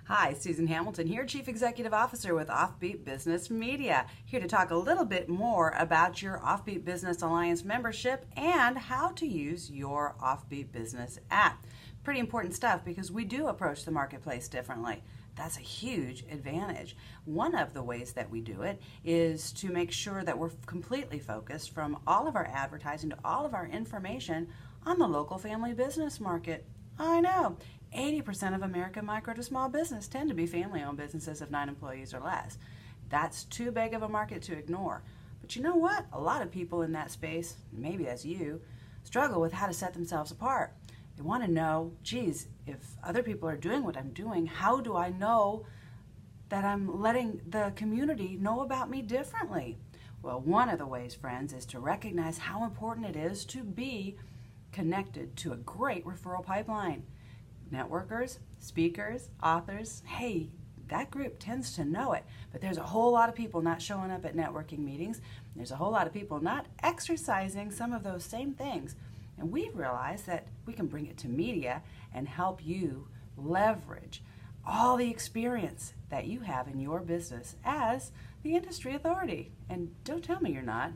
Hi, Susan Hamilton here, Chief Executive Officer with OffBeat Business Media, here to talk a little bit more about your OffBeat Business Alliance membership and how to use your OffBeat Business app. Pretty important stuff because we do approach the marketplace differently. That's a huge advantage. One of the ways that we do it is to make sure that we're completely focused from all of our advertising to all of our information on the local family business market. I know, 80% of American micro to small business tend to be family-owned businesses of 9 employees or less. That's too big of a market to ignore. But you know what? A lot of people in that space, maybe that's you, struggle with how to set themselves apart. They want to know, geez, if other people are doing what I'm doing, how do I know that I'm letting the community know about me differently? Well, one of the ways, friends, is to recognize how important it is to be connected to a great referral pipeline. Networkers, speakers, authors, hey, that group tends to know it, but there's a whole lot of people not showing up at networking meetings. There's a whole lot of people not exercising some of those same things. And we've realized that we can bring it to media and help you leverage all the experience that you have in your business as the industry authority. And don't tell me you're not.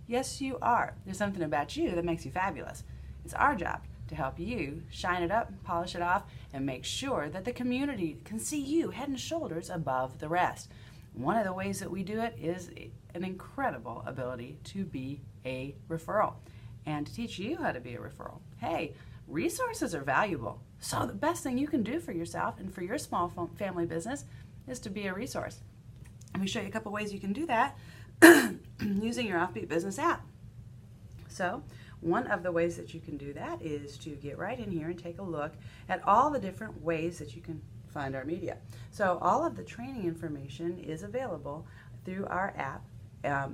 Yes, you are. There's something about you that makes you fabulous. It's our job to help you shine it up, polish it off, and make sure that the community can see you head and shoulders above the rest. One of the ways that we do it is an incredible ability to be a referral and to teach you how to be a referral. Hey, resources are valuable, so the best thing you can do for yourself and for your small family business is to be a resource. Let me show you a couple ways you can do that using your OffBeat Business app. So, one of the ways that you can do that is to get right in here and take a look at all the different ways that you can find our media. So all of the training information is available through our app.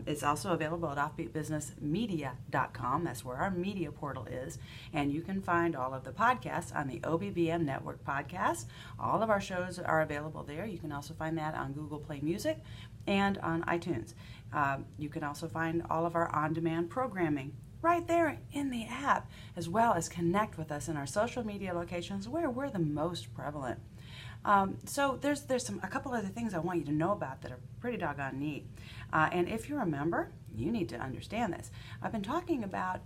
It's also available at offbeatbusinessmedia.com. That's where our media portal is. And you can find all of the podcasts on the OBBM Network podcast. All of our shows are available there. You can also find that on Google Play Music and on iTunes. You can also find all of our on-demand programming right there in the app, as well as connect with us in our social media locations where we're the most prevalent. So there's a couple other things I want you to know about that are pretty doggone neat. And if you're a member, you need to understand this. I've been talking about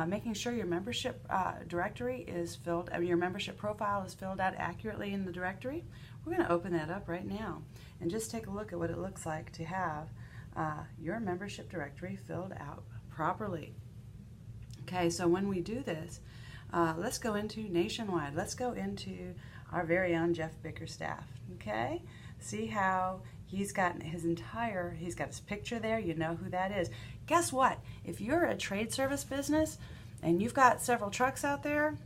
making sure your membership directory is filled, your membership profile is filled out accurately in the directory. We're going to open that up right now and just take a look at what it looks like to have your membership directory filled out properly. Okay, so when we do this, let's go into Nationwide. Let's go into our very own Jeff Bickerstaff. Okay, see how he's got his picture there. You know who that is. Guess what? If you're a trade service business and you've got several trucks out there,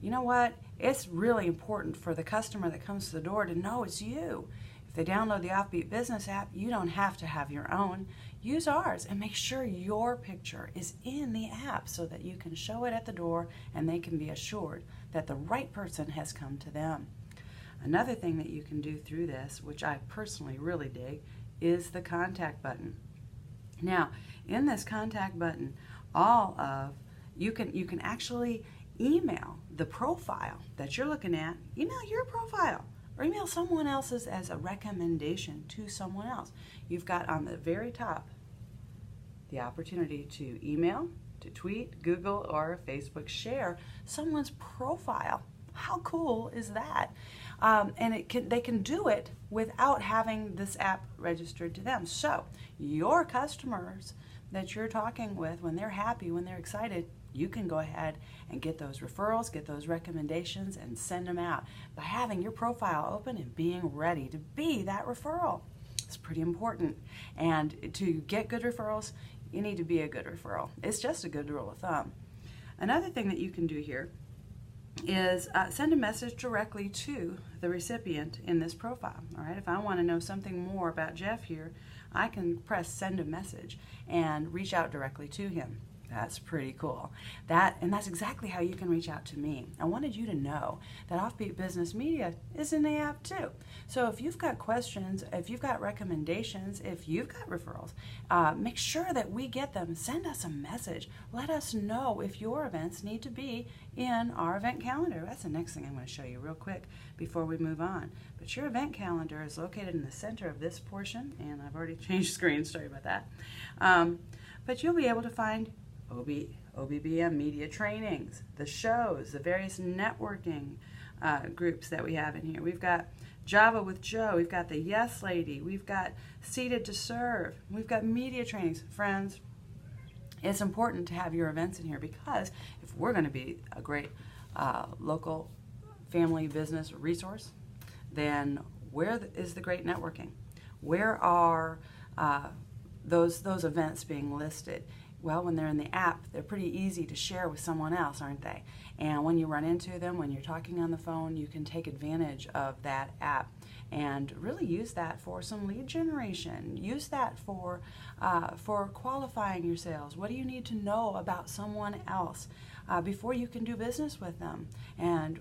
you know what? It's really important for the customer that comes to the door to know it's you. If they download the OffBeat Business app, you don't have to have your own. Use ours and make sure your picture is in the app so that you can show it at the door and they can be assured that the right person has come to them. Another thing that you can do through this, which I personally really dig, is the contact button. Now, in this contact button, you can actually email the profile that you're looking at, email your profile, or email someone else's as a recommendation to someone else. You've got on the very top the opportunity to email, to tweet, Google, or Facebook share someone's profile. How cool is that? And they can do it without having this app registered to them. So your customers that you're talking with, when they're happy, when they're excited, you can go ahead and get those referrals, get those recommendations, and send them out by having your profile open and being ready to be that referral. It's pretty important. And to get good referrals, you need to be a good referral. It's just a good rule of thumb. Another thing that you can do here is send a message directly to the recipient in this profile. All right, if I want to know something more about Jeff here, I can press send a message and reach out directly to him. That's pretty cool. And that's exactly how you can reach out to me. I wanted you to know that Offbeat Business Media is in the app too. So if you've got questions, if you've got recommendations, if you've got referrals, make sure that we get them. Send us a message. Let us know if your events need to be in our event calendar. That's the next thing I'm going to show you real quick before we move on. But your event calendar is located in the center of this portion, and I've already changed screens. Sorry about that. But you'll be able to find OBBM media trainings, the shows, the various networking groups that we have in here. We've got Java with Joe, we've got the Yes Lady, we've got Seated to Serve, we've got media trainings. Friends, it's important to have your events in here, because if we're going to be a great local family business resource, then where is the great networking? Where are those events being listed? Well, when they're in the app, they're pretty easy to share with someone else, aren't they? And when you run into them, when you're talking on the phone, you can take advantage of that app and really use that for some lead generation. Use that for qualifying your sales. What do you need to know about someone else before you can do business with them? And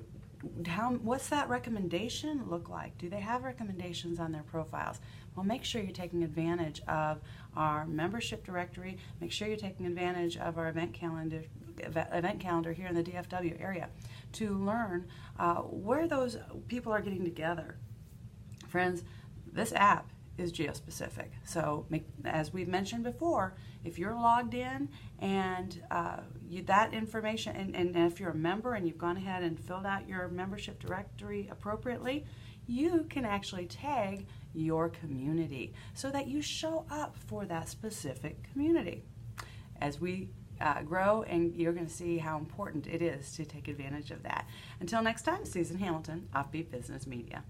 what's that recommendation look like? Do they have recommendations on their profiles? Well, make sure you're taking advantage of our membership directory. Make sure you're taking advantage of our event calendar here in the DFW area to learn where those people are getting together. Friends, this app is geospecific. So as we've mentioned before, if you're logged in and that information, and if you're a member and you've gone ahead and filled out your membership directory appropriately, you can actually tag your community so that you show up for that specific community. As we grow, and you're going to see how important it is to take advantage of that. Until next time, Susan Hamilton, Offbeat Business Media.